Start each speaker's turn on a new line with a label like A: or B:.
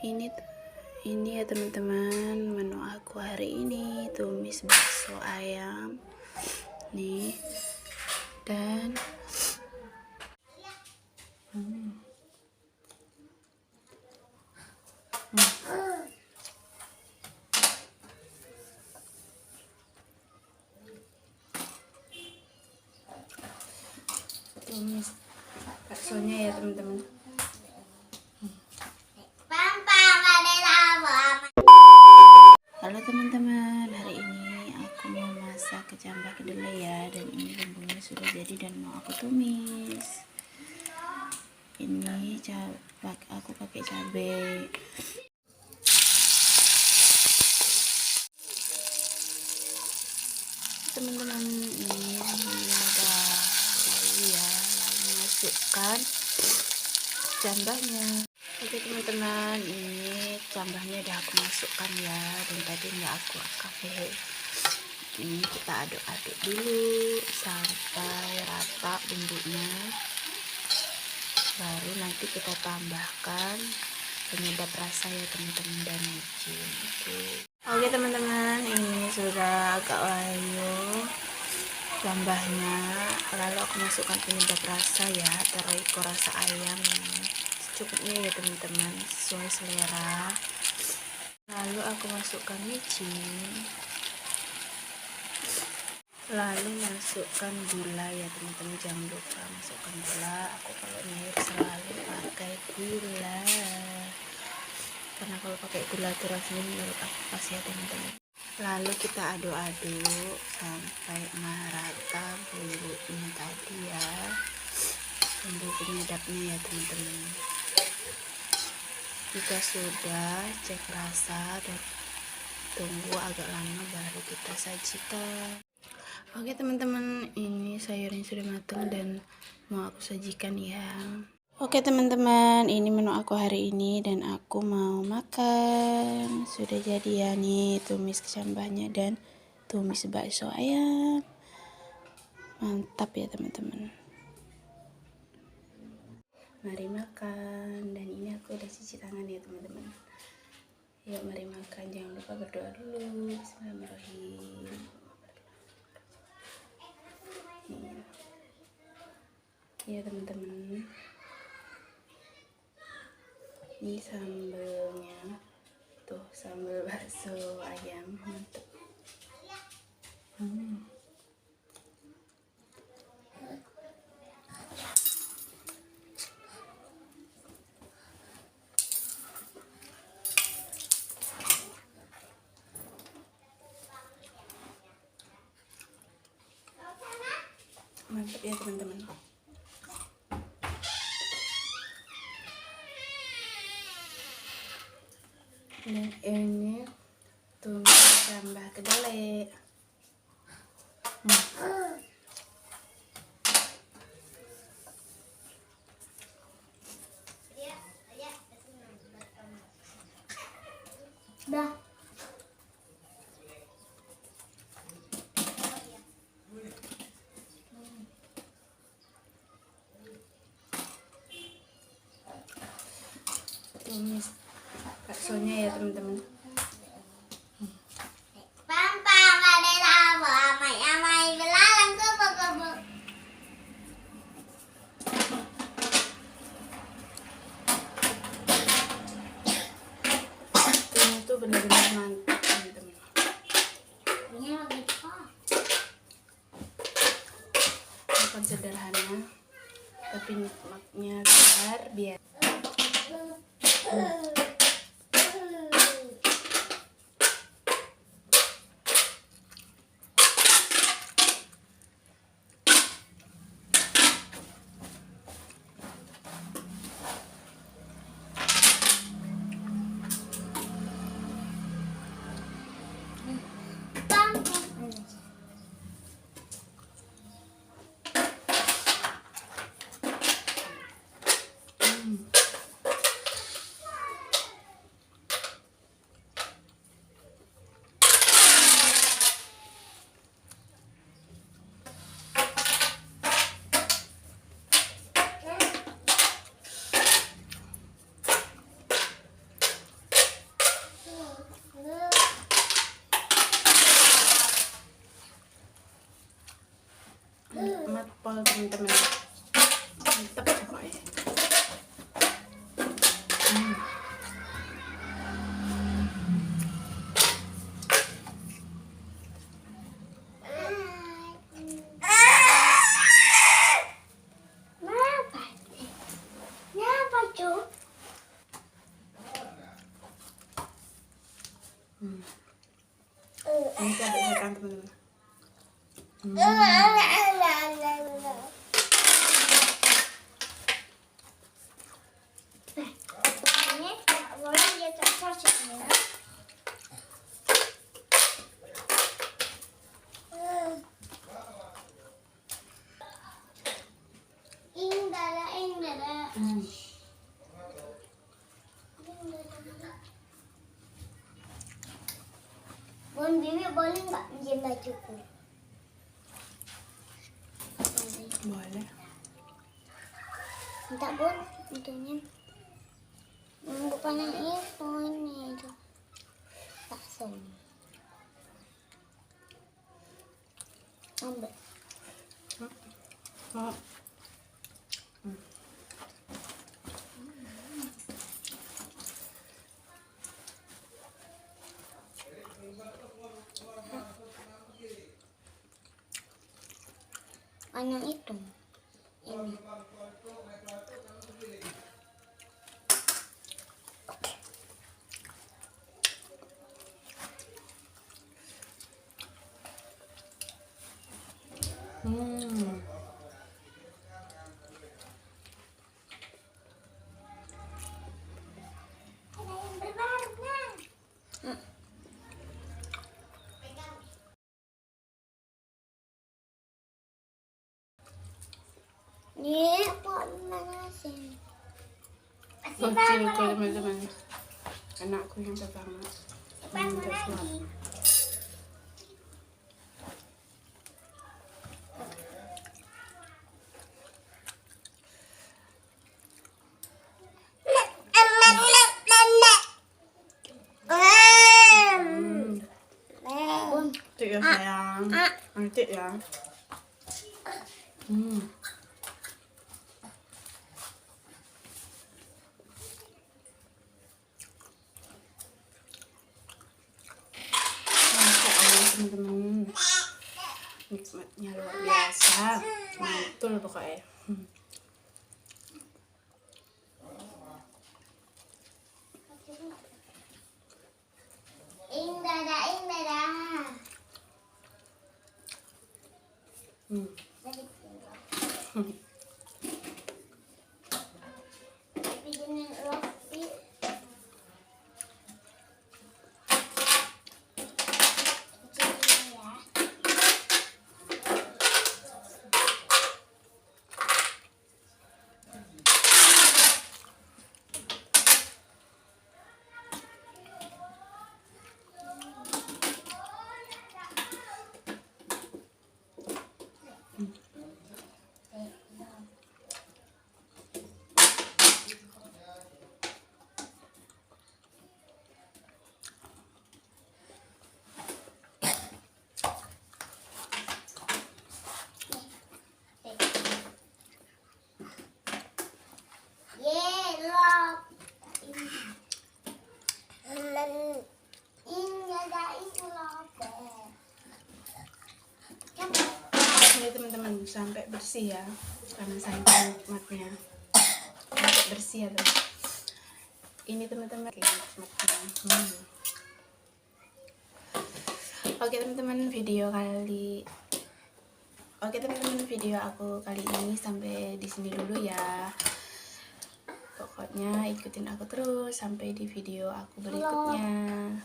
A: Ini ya teman-teman, menu aku hari ini tumis bakso ayam nih, dan tumis baksonya ya teman-teman. Halo teman-teman, hari ini aku mau masak kecambah kedelai ya, dan ini bumbunya sudah jadi dan mau aku tumis. Ini aku pakai cabai. Teman-teman, ini ada lalu ya, lalu masukkan cambahnya. Oke teman-teman, ini cambahnya udah aku masukkan ya, dan tadi nggak aku kasih. Ini kita aduk-aduk dulu sampai rata bumbunya, baru nanti kita tambahkan penyedap rasa ya teman-teman dan micin. Oke teman-teman, ini sudah agak layu cambahnya, lalu aku masukkan penyedap rasa ya, teriko rasa ayam secukupnya ya teman-teman, sesuai selera. Lalu aku masukkan micin, lalu masukkan gula ya teman-teman, jangan lupa masukkan gula. Aku kalau nyayur selalu pakai gula, karena kalau pakai gula itu rasanya menurut aku pas ya teman-teman. Lalu kita aduk-aduk sampai merata bumbunya tadi ya, bumbu penyedapnya ya teman-teman. Jika sudah, cek rasa dan tunggu agak lama baru kita sajikan. Oke teman-teman, ini sayurnya sudah matang dan mau aku sajikan ya. Oke teman-teman, ini menu aku hari ini dan aku mau makan. Sudah jadi ya nih, tumis kecambahnya dan tumis bakso ayam. Mantap ya teman-teman. Mari makan, dan ini aku udah cuci tangan ya teman-teman. Yuk mari makan, jangan lupa berdoa dulu. Bismillahirrahmanirrahim. Ya teman-teman, ini sambelnya tuh, sambal bakso ayam mantap. Mantap ya teman-teman. Dan ini tumis kecambah kedelai. Dah. Tumis baksonya ya teman-teman. Ini tuh benar-benar mantap teman-teman. Bukan sederhana, tapi nikmatnya luar biasa. teman-teman, mantap pokoknya. Ini cabai setan teman-teman.
B: Bun, Bibi boleh nggak minjem bajuku?
A: Boleh.
B: Minta Bun, itunya. Bukan yang itu, ini aja. Bakso. Ambil.
A: Oh.
B: Yang itu. Ini. Ini kok manasin?
A: Kecilku teman-teman, anakku yang pertama.
B: Lagi.
A: Nanti ya sayang, nanti ya. Teman-teman, nikmatnya luar biasa, mantul pokoknya.
B: Bikinin roti.
A: Ini teman-teman sampai bersih ya, karena saking nikmatnya sampai bersih ya teman. Ini teman-teman nikmatnya. Oke teman-teman, video aku kali ini sampai di sini dulu ya. Pokoknya ikutin aku terus sampai di video aku berikutnya.